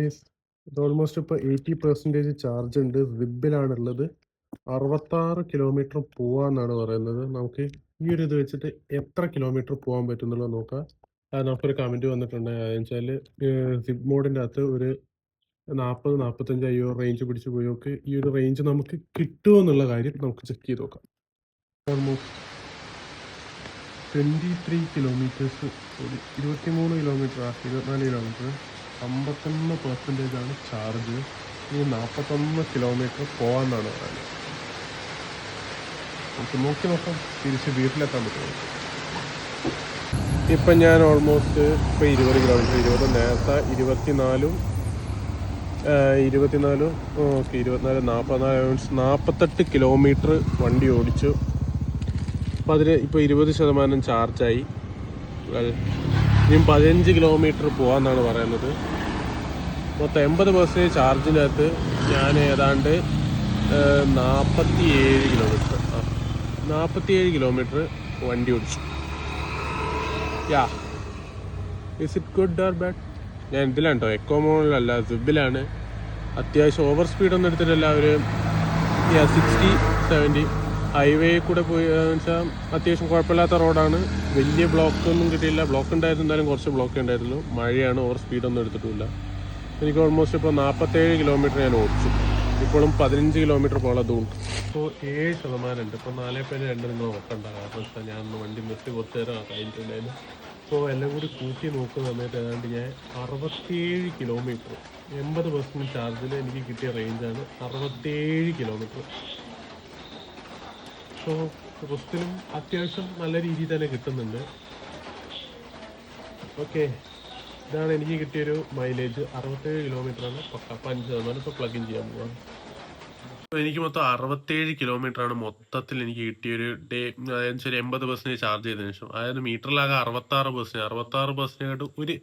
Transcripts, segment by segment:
ഇത് ഓൾമോസ്റ്റ് ഇപ്പോൾ 80% ചാർജ് ഉണ്ട്. സിബിലാണുള്ളത്. 66 കിലോമീറ്റർ പോവാന്നാണ് പറയുന്നത്. നമുക്ക് ഈ ഒരു ഇത് വെച്ചിട്ട് എത്ര കിലോമീറ്റർ പോകാൻ പറ്റും എന്നുള്ളത് നോക്കാം. നമുക്കൊരു കമൻറ്റ് വന്നിട്ടുണ്ട്. അതെന്ന് വെച്ചാൽ സിബ് മോഡിൻ്റെ അകത്ത് ഒരു 40-45 അയ്യോ റേഞ്ച് പിടിച്ച് പോയി നോക്ക്. ഈ ഒരു റേഞ്ച് നമുക്ക് കിട്ടുമോ എന്നുള്ള കാര്യം നമുക്ക് ചെക്ക് ചെയ്ത് നോക്കാം. ഓൾമോസ്റ്റ് 23 കിലോമീറ്റേഴ്സ്, 23 കിലോമീറ്റർ 24 കിലോമീറ്റർ 51% ആണ് ചാർജ്. ഇനി 41 കിലോമീറ്റർ പോകാമെന്നാണ് പറയുന്നത്. നമുക്ക് നോക്കി നോക്കാം തിരിച്ച് വീട്ടിലെത്താൻ പറ്റുമോ. ഇപ്പം ഞാൻ ഓൾമോസ്റ്റ് ഇപ്പോൾ 20 കിലോമീറ്റർ, 20 നേരത്തെ 24 ഓക്കെ 24 44 48 കിലോമീറ്റർ വണ്ടി ഓടിച്ചു. അപ്പോൾ അതിൽ ഇപ്പോൾ 20% ചാർജായി. ഇനിയും 15 കിലോമീറ്റർ പോകാമെന്നാണ് പറയുന്നത്. മൊത്തം 80% ചാർജിൻ്റെ അകത്ത് ഞാൻ ഏതാണ്ട് 47 കിലോമീറ്റർ വണ്ടി ഓടിച്ചു. Yeah, is it good or bad? ഞാൻ ഇതിലാണ് കേട്ടോ, എക്കോ മോഡിലല്ല, സിബിലാണ്. അത്യാവശ്യം ഓവർ സ്പീഡൊന്നും എടുത്തിട്ടില്ല. ഒരു 60-70 ഹൈവേ കൂടെ പോയി വെച്ചാൽ അത്യാവശ്യം കുഴപ്പമില്ലാത്ത റോഡാണ്. വലിയ ബ്ലോക്കൊന്നും കിട്ടിയില്ല. ബ്ലോക്ക് ഉണ്ടായിരുന്നു, എന്തായാലും കുറച്ച് ബ്ലോക്ക് ഉണ്ടായിരുന്നു. മഴയാണ്, ഓവർ സ്പീഡൊന്നും എടുത്തിട്ടില്ല. എനിക്ക് ഓൾമോസ്റ്റ് ഇപ്പോൾ 47 കിലോമീറ്റർ ഞാൻ ഓടിച്ചു. ഇപ്പോഴും 15 കിലോമീറ്റർ പോളതുണ്ട്. ഇപ്പോൾ 7% ഉണ്ട്. ഇപ്പോൾ 4.2 നിങ്ങൾ നോക്കണ്ട. കാരണം വെച്ചാൽ ഞാൻ വണ്ടി നിർത്തി കുറച്ച് നേരം കഴിഞ്ഞിട്ടുണ്ടായിരുന്നു. ഇപ്പോൾ എല്ലാം കൂടി കൂട്ടി നോക്കുന്ന സമയത്ത് ഏതാണ്ട് ഞാൻ 67 കിലോമീറ്റർ, 80% ചാർജിൽ എനിക്ക് കിട്ടിയ റേഞ്ചാണ് 67 കിലോമീറ്റർ. സോ റെസ്റ്റിനും അത്യാവശ്യം നല്ല രീതിയിൽ തന്നെ കിട്ടുന്നുണ്ട്. ഓക്കെ, ഇതാണ് എനിക്ക് കിട്ടിയൊരു മൈലേജ്. 67 കിലോമീറ്ററാണ് പക്ക. 5% ഇപ്പോൾ പ്ലഗ് ഇൻ ചെയ്യാൻ പോവാം. എനിക്ക് മൊത്തം 67 കിലോമീറ്ററാണ് മൊത്തത്തിൽ എനിക്ക് കിട്ടിയൊരു ഡേ. അതായത് ശരി 80% ചാർജ് ചെയ്തതിനു ശേഷം. അതായത് മീറ്ററിലാകെ 66% ഒരു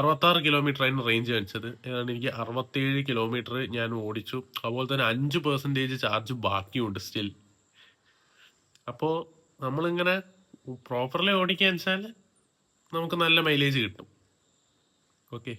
66 കിലോമീറ്റർ ആയിരുന്നു റേഞ്ച് കാണിച്ചത്. ഏതാണ്ട് എനിക്ക് 67 കിലോമീറ്റർ ഞാൻ ഓടിച്ചു. അതുപോലെ തന്നെ 5% ചാർജ് ബാക്കിയുണ്ട് സ്റ്റിൽ. അപ്പോൾ നമ്മളിങ്ങനെ പ്രോപ്പർലി ഓടിക്കുക വെച്ചാൽ നമുക്ക് നല്ല മൈലേജ് കിട്ടും. ഓക്കെ.